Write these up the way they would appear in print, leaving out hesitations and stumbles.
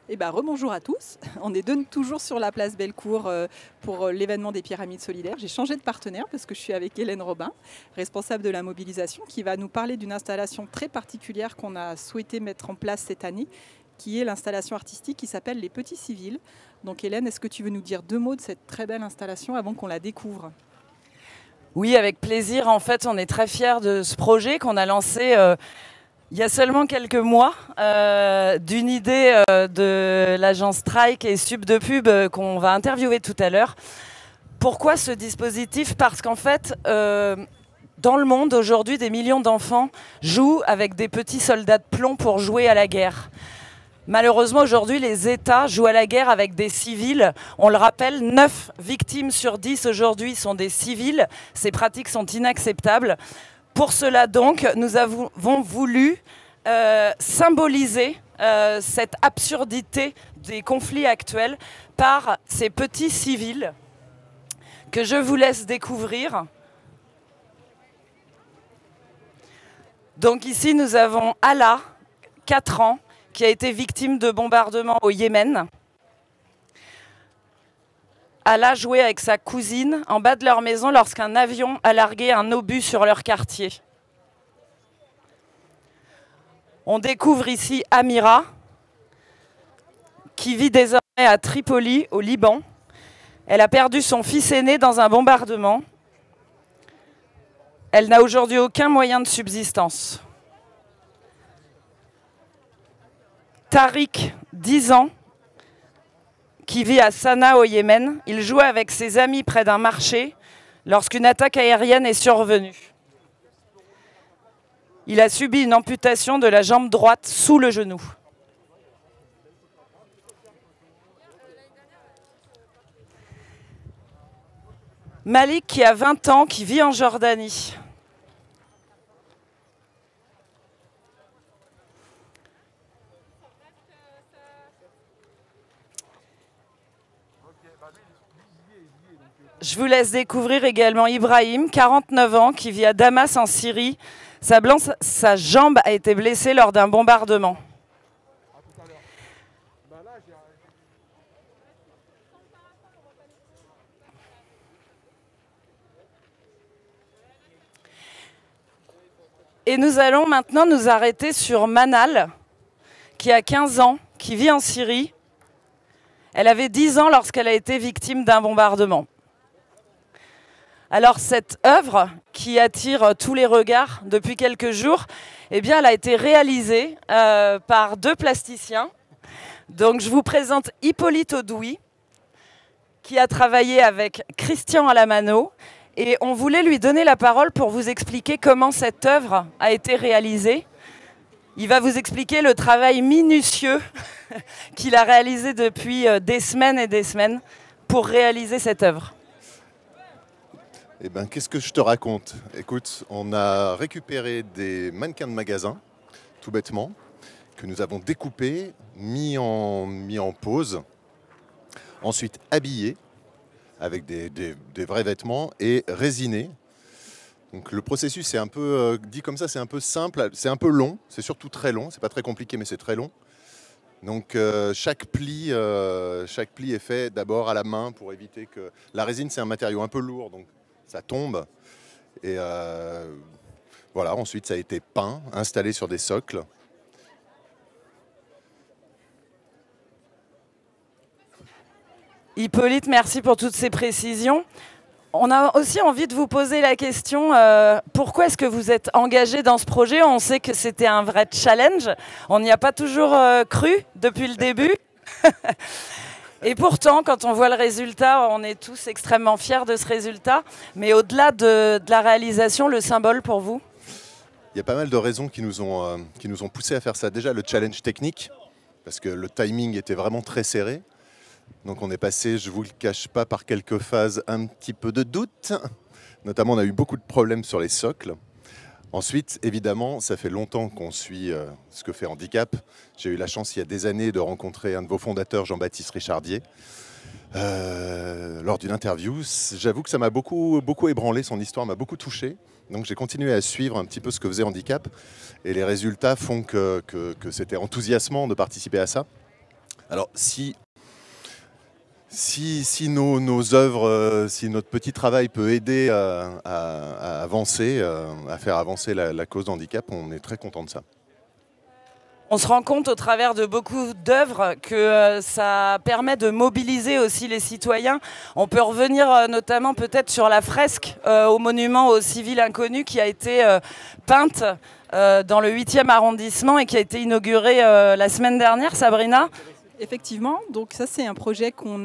Eh ben, rebonjour à tous. On est toujours sur la place Bellecour pour l'événement des Pyramides solidaires. J'ai changé de partenaire parce que je suis avec Hélène Robin, responsable de la mobilisation, qui va nous parler d'une installation très particulière qu'on a souhaité mettre en place cette année, qui est l'installation artistique qui s'appelle Les Petits Civils. Donc Hélène, est-ce que tu veux nous dire deux mots de cette très belle installation avant qu'on la découvre? Oui, avec plaisir. En fait, on est très fiers de ce projet qu'on a lancé il y a seulement quelques mois, d'une idée de l'agence Strike et Sub de Pub qu'on va interviewer tout à l'heure. Pourquoi ce dispositif? Parce qu'en fait, dans le monde aujourd'hui, des millions d'enfants jouent avec des petits soldats de plomb pour jouer à la guerre. Malheureusement, aujourd'hui, les États jouent à la guerre avec des civils. On le rappelle, 9 victimes sur 10 aujourd'hui sont des civils. Ces pratiques sont inacceptables. Pour cela, donc, nous avons voulu symboliser cette absurdité des conflits actuels par ces petits civils que je vous laisse découvrir. Donc ici, nous avons Ala, 4 ans, qui a été victime de bombardements au Yémen. Ala jouait avec sa cousine en bas de leur maison lorsqu'un avion a largué un obus sur leur quartier. On découvre ici Amira, qui vit désormais à Tripoli, au Liban. Elle a perdu son fils aîné dans un bombardement. Elle n'a aujourd'hui aucun moyen de subsistance. Tariq, 10 ans, qui vit à Sanaa au Yémen. Il jouait avec ses amis près d'un marché lorsqu'une attaque aérienne est survenue. Il a subi une amputation de la jambe droite sous le genou. Malik, qui a 20 ans, qui vit en Jordanie. Je vous laisse découvrir également Ibrahim, 49 ans, qui vit à Damas en Syrie. Sa jambe a été blessée lors d'un bombardement. Et nous allons maintenant nous arrêter sur Manal, qui a 15 ans, qui vit en Syrie. Elle avait 10 ans lorsqu'elle a été victime d'un bombardement. Alors cette œuvre, qui attire tous les regards depuis quelques jours, eh bien, elle a été réalisée par 2 plasticiens. Donc je vous présente Hippolyte Audouy, qui a travaillé avec Christian Alamano. Et on voulait lui donner la parole pour vous expliquer comment cette œuvre a été réalisée. Il va vous expliquer le travail minutieux qu'il a réalisé depuis des semaines et des semaines pour réaliser cette œuvre. Eh ben, qu'est-ce que je te raconte? Écoute, on a récupéré des mannequins de magasin, tout bêtement, que nous avons découpés, mis en pose, ensuite habillés avec des vrais vêtements et résinés. Donc le processus est un peu, dit comme ça, c'est un peu simple, c'est un peu long, c'est surtout très long, c'est pas très compliqué mais c'est très long. Donc chaque pli est fait d'abord à la main pour éviter que... La résine, c'est un matériau un peu lourd, donc ça tombe. Et voilà, ensuite ça a été peint, installé sur des socles. Hippolyte, merci pour toutes ces précisions. On a aussi envie de vous poser la question, pourquoi est-ce que vous êtes engagé dans ce projet? On sait que c'était un vrai challenge. On n'y a pas toujours cru depuis le début. Et pourtant, quand on voit le résultat, on est tous extrêmement fiers de ce résultat. Mais au-delà de la réalisation, le symbole pour vous? Il y a pas mal de raisons qui nous ont poussé à faire ça. Déjà, le challenge technique, parce que le timing était vraiment très serré. Donc on est passé, je ne vous le cache pas, par quelques phases un petit peu de doute. Notamment, on a eu beaucoup de problèmes sur les socles. Ensuite, évidemment, ça fait longtemps qu'on suit ce que fait Handicap. J'ai eu la chance, il y a des années, de rencontrer un de vos fondateurs, Jean-Baptiste Richardier, lors d'une interview. J'avoue que ça m'a beaucoup ébranlé, son histoire m'a beaucoup touché. Donc j'ai continué à suivre un petit peu ce que faisait Handicap. Et les résultats font que c'était enthousiasmant de participer à ça. Alors, si nos œuvres, si notre petit travail peut aider à avancer, à faire avancer la cause d'handicap, on est très content de ça. On se rend compte au travers de beaucoup d'œuvres que ça permet de mobiliser aussi les citoyens. On peut revenir notamment peut-être sur la fresque au monument aux civils inconnus qui a été peinte dans le 8e arrondissement et qui a été inaugurée la semaine dernière, Sabrina. Effectivement, donc ça c'est un projet qu'on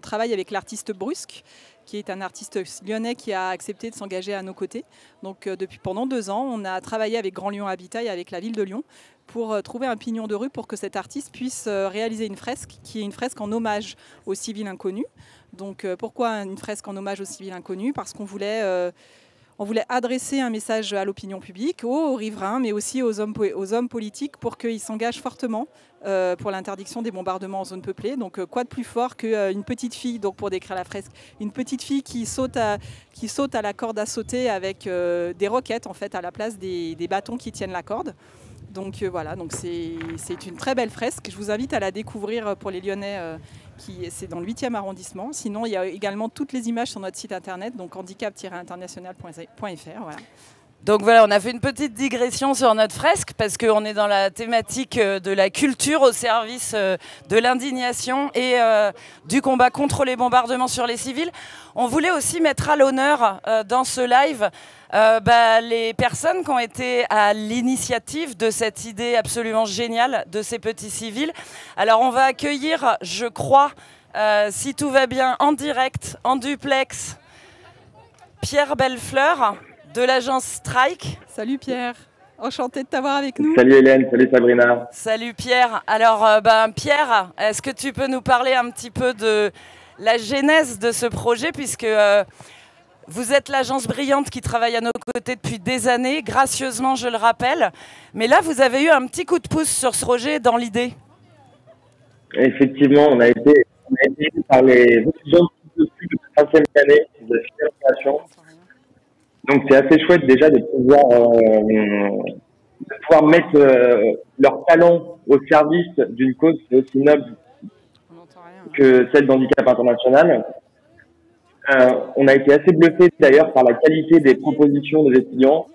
travaille avec l'artiste Brusque, qui est un artiste lyonnais qui a accepté de s'engager à nos côtés. Donc pendant 2 ans, on a travaillé avec Grand Lyon Habitat et avec la ville de Lyon pour trouver un pignon de rue pour que cet artiste puisse réaliser une fresque qui est une fresque en hommage aux civils inconnus. Donc pourquoi une fresque en hommage aux civils inconnus? Parce qu'on voulait adresser un message à l'opinion publique, aux riverains, mais aussi aux hommes politiques pour qu'ils s'engagent fortement pour l'interdiction des bombardements en zone peuplée. Donc quoi de plus fort qu'une petite fille, donc pour décrire la fresque, une petite fille qui saute à la corde à sauter avec des roquettes en fait à la place des bâtons qui tiennent la corde. Donc voilà, donc c'est une très belle fresque. Je vous invite à la découvrir pour les Lyonnais. C'est dans le 8e arrondissement. Sinon, il y a également toutes les images sur notre site internet, donc handicap-international.fr. Voilà. Donc voilà, on a fait une petite digression sur notre fresque parce qu'on est dans la thématique de la culture au service de l'indignation et du combat contre les bombardements sur les civils. On voulait aussi mettre à l'honneur dans ce live les personnes qui ont été à l'initiative de cette idée absolument géniale de ces petits civils. Alors on va accueillir, je crois, si tout va bien, en direct, en duplex, Pierre Bellefleur de l'agence Strike. Salut Pierre, enchanté de t'avoir avec nous. Salut Hélène, salut Sabrina. Salut Pierre. Alors Pierre, est-ce que tu peux nous parler un petit peu de la genèse de ce projet, puisque vous êtes l'agence brillante qui travaille à nos côtés depuis des années, gracieusement je le rappelle, mais là vous avez eu un petit coup de pouce sur ce projet dans l'idée. Effectivement, on a été aidé par les étudiants de plus de la 5e année de la filière création. Donc c'est assez chouette déjà de pouvoir mettre leur talent au service d'une cause aussi noble que celle d'Handicap International. On a été assez bluffé d'ailleurs par la qualité des propositions des étudiants.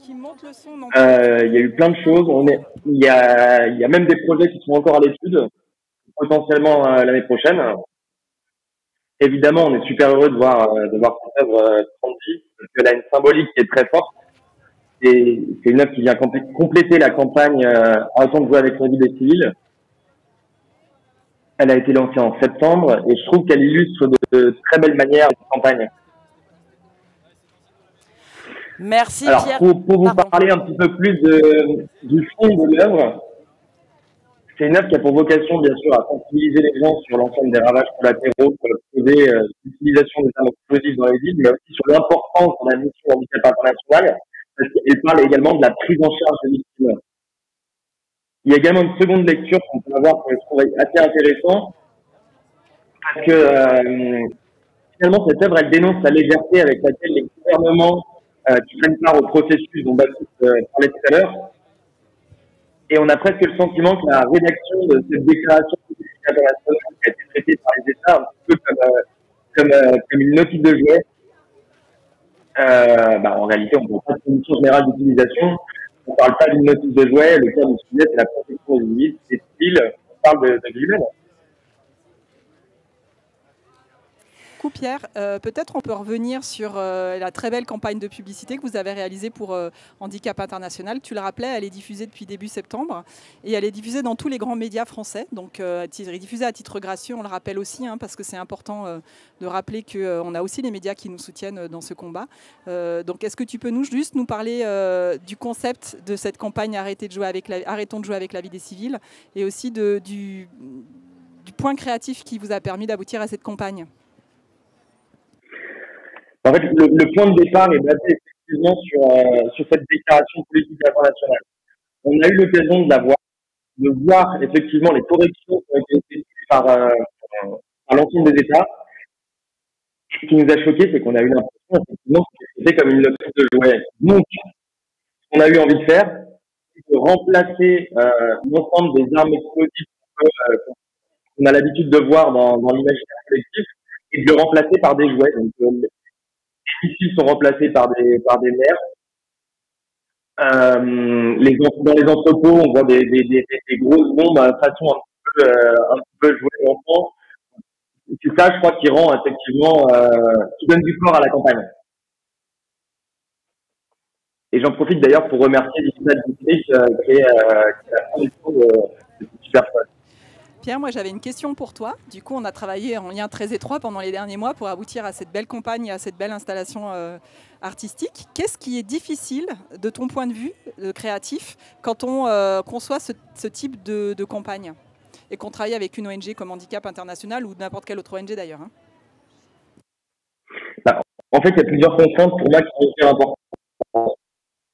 Il y a eu plein de choses. Il y a même des projets qui sont encore à l'étude, potentiellement l'année prochaine. Évidemment, on est super heureux de voir cette œuvre grandir, parce qu'elle a une symbolique qui est très forte. Et c'est une œuvre qui vient compléter la campagne Arrêtons de jouer avec la vie des civils. Elle a été lancée en septembre et je trouve qu'elle illustre de très belle manière cette campagne. Merci Alors, Pierre. pour vous parler un petit peu plus du fond de l'œuvre, c'est une œuvre qui a pour vocation, bien sûr, à sensibiliser les gens sur l'ensemble des ravages collatéraux pour l'utilisation des armes explosives dans les villes, mais aussi sur l'importance de la mission Handicap International, parce qu'elle parle également de la prise en charge des victimes. Il y a également une seconde lecture qu'on peut avoir que je trouve assez intéressant, parce que finalement cette œuvre elle dénonce la légèreté avec laquelle les gouvernements qui prennent part au processus dont Baptiste parlait tout à l'heure, et on a presque le sentiment que la rédaction de cette déclaration internationale qui a été traitée par les États un peu comme une notice de jouet. En réalité, on ne parle pas de conditions générales d'utilisation, on ne parle pas d'une notice de jouet, le cœur du sujet, c'est la protection des civils, on parle de vie humaine. Pierre, peut-être on peut revenir sur la très belle campagne de publicité que vous avez réalisée pour Handicap International. Tu le rappelais, elle est diffusée depuis début septembre et elle est diffusée dans tous les grands médias français. Donc elle est diffusée à titre gracieux, on le rappelle aussi, parce que c'est important de rappeler qu'on a aussi les médias qui nous soutiennent dans ce combat. Donc est-ce que tu peux juste nous parler du concept de cette campagne Arrêtons de jouer avec la vie des civils et aussi du point créatif qui vous a permis d'aboutir à cette campagne? En fait, le point de départ est basé effectivement sur cette déclaration politique internationale. On a eu l'occasion de voir effectivement les corrections qui ont été effectuées par l'ensemble des États. Ce qui nous a choqué, c'est qu'on a eu l'impression effectivement que c'était comme une notice de jouet. Donc, ce qu'on a eu envie de faire, c'est de remplacer l'ensemble des armes explosives qu'on a l'habitude de voir dans l'imaginaire collectif et de le remplacer par des jouets. Donc, les missiles sont remplacés par des nerfs. Dans les entrepôts, on voit des grosses bombes à façon un petit peu jouet d'enfant. C'est ça, je crois, qui rend effectivement, qui donne du corps à la campagne. Et j'en profite d'ailleurs pour remercier Digital Disney qui a la production de cette super chose. Pierre, moi j'avais une question pour toi. Du coup, on a travaillé en lien très étroit pendant les derniers mois pour aboutir à cette belle campagne, à cette belle installation artistique. Qu'est-ce qui est difficile, de ton point de vue créatif, quand on conçoit ce type de campagne et qu'on travaille avec une ONG comme Handicap International ou n'importe quelle autre ONG d'ailleurs, hein? En fait, il y a plusieurs contraintes pour moi qui sont hyper importantes.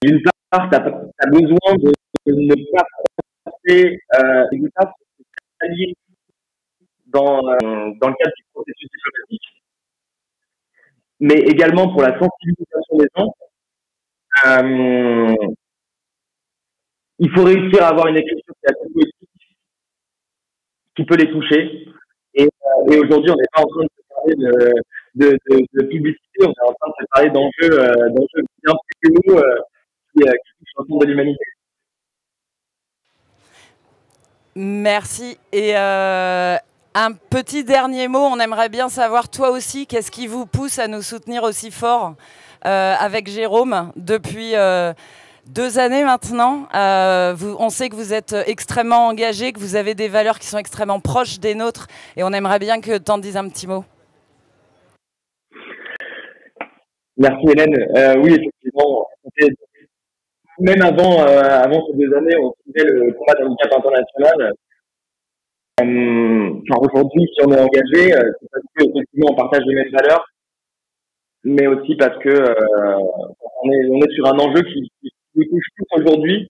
D'une part, tu as besoin de ne pas passer une tâche alliée dans le cadre du processus diplomatique, mais également pour la sensibilisation des gens. Il faut réussir à avoir une écriture qui est assez poétique, qui peut les toucher. Et aujourd'hui, on n'est pas en train de se parler de publicité, on est en train de se parler d'enjeux bien plus hauts qui touchent l'ensemble de l'humanité. Merci. Et un petit dernier mot, on aimerait bien savoir, toi aussi, qu'est-ce qui vous pousse à nous soutenir aussi fort avec Jérôme depuis 2 années maintenant. On sait que vous êtes extrêmement engagé, que vous avez des valeurs qui sont extrêmement proches des nôtres, et on aimerait bien que tu en dises un petit mot. Merci Hélène. Oui, effectivement, même avant ces 2 années, on suivait le combat d'handicap international. Aujourd'hui, si on est engagé, c'est parce qu'effectivement on partage les mêmes valeurs, mais aussi parce que on est sur un enjeu qui nous touche tous aujourd'hui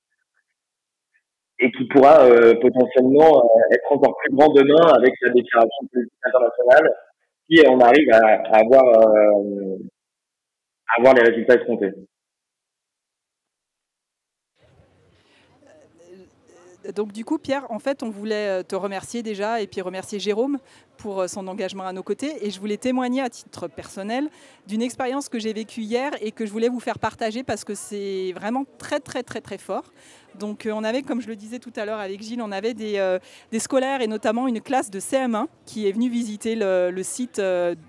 et qui pourra potentiellement être encore plus grand demain avec la déclaration politique internationale, si on arrive à avoir les résultats escomptés. Donc du coup, Pierre, en fait, on voulait te remercier déjà et puis remercier Jérôme pour son engagement à nos côtés. Et je voulais témoigner à titre personnel d'une expérience que j'ai vécue hier et que je voulais vous faire partager parce que c'est vraiment très, très, très, très fort. Donc on avait, comme je le disais tout à l'heure avec Gilles, on avait des scolaires et notamment une classe de CM1 qui est venue visiter le site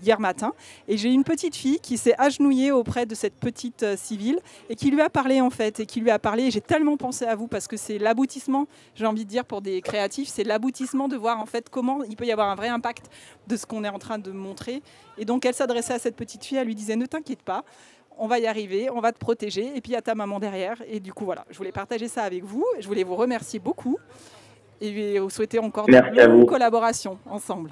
hier matin. Et j'ai une petite fille qui s'est agenouillée auprès de cette petite civile et qui lui a parlé en fait. Et qui lui a parlé, et j'ai tellement pensé à vous parce que c'est l'aboutissement, j'ai envie de dire pour des créatifs, c'est l'aboutissement de voir en fait comment il peut y avoir un vrai impact de ce qu'on est en train de montrer. Et donc elle s'adressait à cette petite fille, elle lui disait « Ne t'inquiète pas, on va y arriver, on va te protéger. » Et puis il y a ta maman derrière. Et du coup, voilà, je voulais partager ça avec vous. Je voulais vous remercier beaucoup et vous souhaiter encore de longues collaborations ensemble.